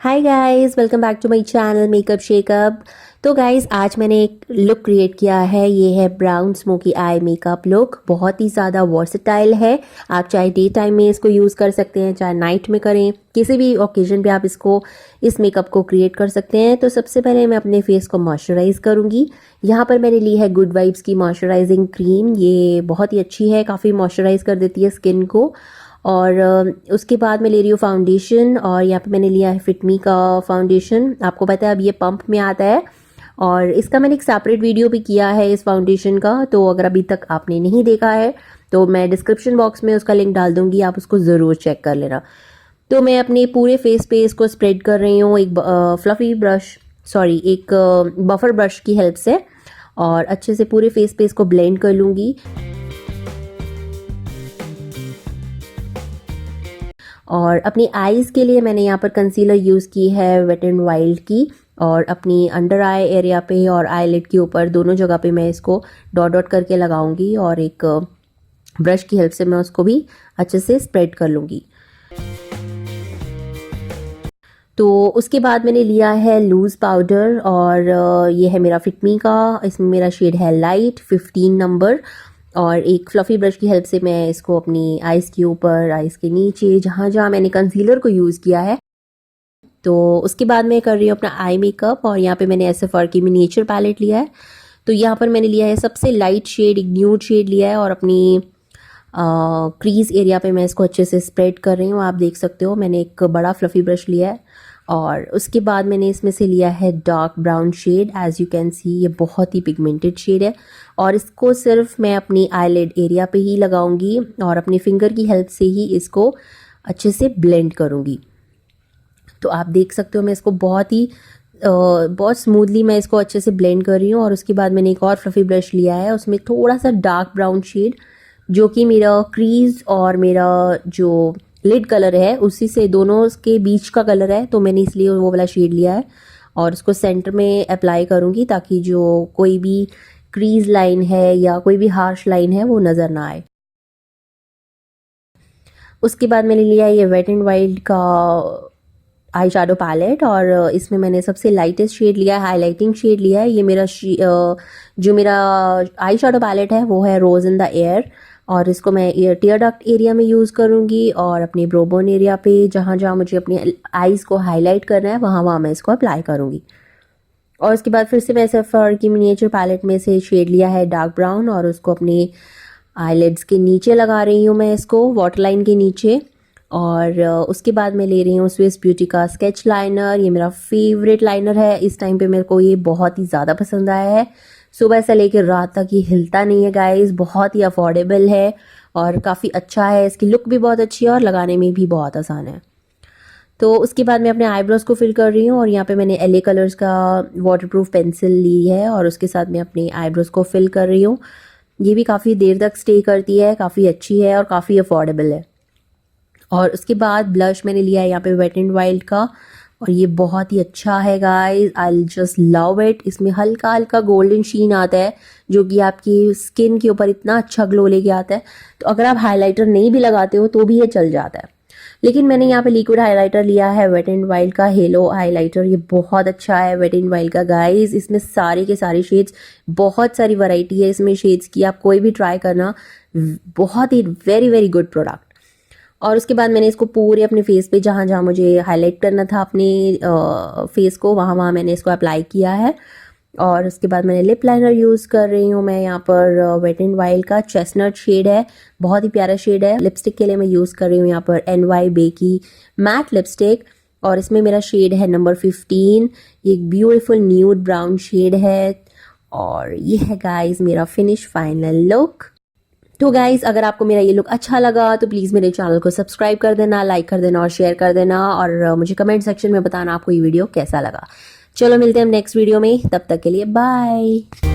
Hi guys, welcome back to my channel makeup shakeup. तो guys आज मैंने एक लुक क्रिएट किया है। ये है brown smoky eye makeup look. बहुत ही ज़्यादा वर्सेटाइल है। आप चाहे डे टाइम में इसको यूज़ कर सकते हैं, चाहे नाइट में करें, किसी भी ओकेजन पे आप इस मेकअप को क्रिएट कर सकते हैं। तो सबसे पहले मैं अपने फेस को मॉइस्चराइज़ करूँगी। यहाँ पर मैंने ली है गुड वाइब्स की मॉइस्चराइजिंग क्रीम। ये बहुत ही अच्छी है, काफ़ी मॉइस्चराइज़ कर देती है स्किन को। और उसके बाद मैं ले रही हूँ फाउंडेशन, और यहाँ पे मैंने लिया है फिटमी का फाउंडेशन। आपको पता है अब ये पंप में आता है, और इसका मैंने एक सेपरेट वीडियो भी किया है इस फाउंडेशन का। तो अगर अभी तक आपने नहीं देखा है तो मैं डिस्क्रिप्शन बॉक्स में उसका लिंक डाल दूँगी, आप उसको ज़रूर चेक कर लेना। तो मैं अपने पूरे फेस पे इसको स्प्रेड कर रही हूँ एक एक बफर ब्रश की हेल्प से, और अच्छे से पूरे फेस पे इसको ब्लेंड कर लूँगी। और अपनी आईज़ के लिए मैंने यहाँ पर कंसीलर यूज़ की है वेट एंड वाइल्ड की, और अपनी अंडर आई एरिया पे और आईलिड के ऊपर दोनों जगह पे मैं इसको डॉट डॉट करके लगाऊंगी, और एक ब्रश की हेल्प से मैं उसको भी अच्छे से स्प्रेड कर लूँगी। तो उसके बाद मैंने लिया है लूज़ पाउडर, और ये है मेरा फिटमी का। इसमें मेरा शेड है लाइट 15 नंबर, और एक फ्लफ़ी ब्रश की हेल्प से मैं इसको अपनी आइज़ के ऊपर, आइज़ के नीचे, जहाँ जहाँ मैंने कंसीलर को यूज़ किया है। तो उसके बाद मैं कर रही हूँ अपना आई मेकअप, और यहाँ पे मैंने SFR की मिनिएचर पैलेट लिया है। तो यहाँ पर मैंने लिया है सबसे लाइट शेड, एक न्यूड शेड लिया है, और अपनी क्रीज एरिया पे मैं इसको अच्छे से स्प्रेड कर रही हूँ। आप देख सकते हो मैंने एक बड़ा फ्लफ़ी ब्रश लिया है, और उसके बाद मैंने इसमें से लिया है dark brown shade. As you can see ये बहुत ही पिगमेंटेड शेड है, और इसको सिर्फ मैं अपनी आईलिड एरिया पे ही लगाऊंगी, और अपनी फिंगर की हेल्प से ही इसको अच्छे से ब्लेंड करूंगी। तो आप देख सकते हो मैं इसको बहुत स्मूथली मैं इसको अच्छे से ब्लेंड कर रही हूँ। और उसके बाद मैंने एक और फ्लफ़ी ब्रश लिया है, उसमें थोड़ा सा डार्क ब्राउन शेड, जो कि मेरा क्रीज और मेरा जो लिड कलर है उसी से दोनों के बीच का कलर है, तो मैंने इसलिए वो वाला शेड लिया है, और उसको सेंटर में अप्लाई करूँगी ताकि जो कोई भी क्रीज लाइन है या कोई भी हार्श लाइन है वो नज़र ना आए। उसके बाद मैंने लिया ये वेट एंड वाइल्ड का आई शेडो पैलेट, और इसमें मैंने सबसे लाइटेस्ट शेड लिया है, हाईलाइटिंग शेड लिया है। ये जो मेरा आई शेडो पैलेट है वो है रोज़ इन द एयर, और इसको मैं टीयर डक्ट एरिया में यूज़ करूँगी, और अपने ब्रोबोन एरिया पे जहाँ जहाँ मुझे अपनी आईज़ को हाईलाइट करना है वहाँ वहाँ मैं इसको अप्लाई करूँगी। और उसके बाद फिर से मैं SFR की मिनिएचर पैलेट में से शेड लिया है डार्क ब्राउन, और उसको अपने आईलिड्स के नीचे लगा रही हूँ मैं इसको, वाटर लाइन के नीचे। और उसके बाद मैं ले रही हूँ स्विस ब्यूटी का स्केच लाइनर। ये मेरा फेवरेट लाइनर है, इस टाइम पे मेरे को ये बहुत ही ज़्यादा पसंद आया है। सुबह से लेकर रात तक ये हिलता नहीं है गाइस, बहुत ही अफोर्डेबल है और काफ़ी अच्छा है। इसकी लुक भी बहुत अच्छी है और लगाने में भी बहुत आसान है। तो उसके बाद मैं अपने आईब्रोज को फिल कर रही हूँ, और यहाँ पे मैंने LA कलर्स का वाटरप्रूफ पेंसिल ली है, और उसके साथ मैं अपने आईब्रोज को फिल कर रही हूँ। ये भी काफ़ी देर तक स्टे करती है, काफ़ी अच्छी है और काफ़ी अफोर्डेबल है। और उसके बाद ब्लश मैंने लिया है यहाँ पे वेट एंड वाइल्ड का, और ये बहुत ही अच्छा है guys, I just love it. इसमें हल्का हल्का गोल्डन शीन आता है, जो कि आपकी स्किन के ऊपर इतना अच्छा ग्लो लेके आता है। तो अगर आप हाइलाइटर नहीं भी लगाते हो तो भी ये चल जाता है। लेकिन मैंने यहाँ पे लिक्विड हाइलाइटर लिया है वेट एंड वाइल्ड का हेलो हाइलाइटर। ये बहुत अच्छा है वेट एंड वाइल्ड का गाइस। इसमें सारे के सारे शेड्स, बहुत सारी वैरायटी है इसमें शेड्स की, आप कोई भी ट्राई करना। बहुत ही वेरी वेरी गुड प्रोडक्ट। और उसके बाद मैंने इसको पूरे अपने फेस पे जहाँ जहाँ मुझे हाईलाइट करना था अपने फेस को, वहाँ वहाँ मैंने इसको अप्लाई किया है। और उसके बाद मैंने लिप लाइनर यूज़ कर रही हूँ मैं यहाँ पर वेट एंड वाइल्ड का चेस्टनट शेड है, बहुत ही प्यारा शेड है। लिपस्टिक के लिए मैं यूज़ कर रही हूँ यहाँ पर NY बेकी मैट लिपस्टिक, और इसमें मेरा शेड है नंबर 15। ये एक ब्यूटीफुल न्यूड ब्राउन शेड है, और ये है गाइज मेरा फिनिश फाइनल लुक। तो गाइज अगर आपको मेरा ये लुक अच्छा लगा तो प्लीज़ मेरे चैनल को सब्सक्राइब कर देना, लाइक कर देना और शेयर कर देना, और मुझे कमेंट सेक्शन में बताना आपको ये वीडियो कैसा लगा। चलो मिलते हैं हम नेक्स्ट वीडियो में, तब तक के लिए बाय।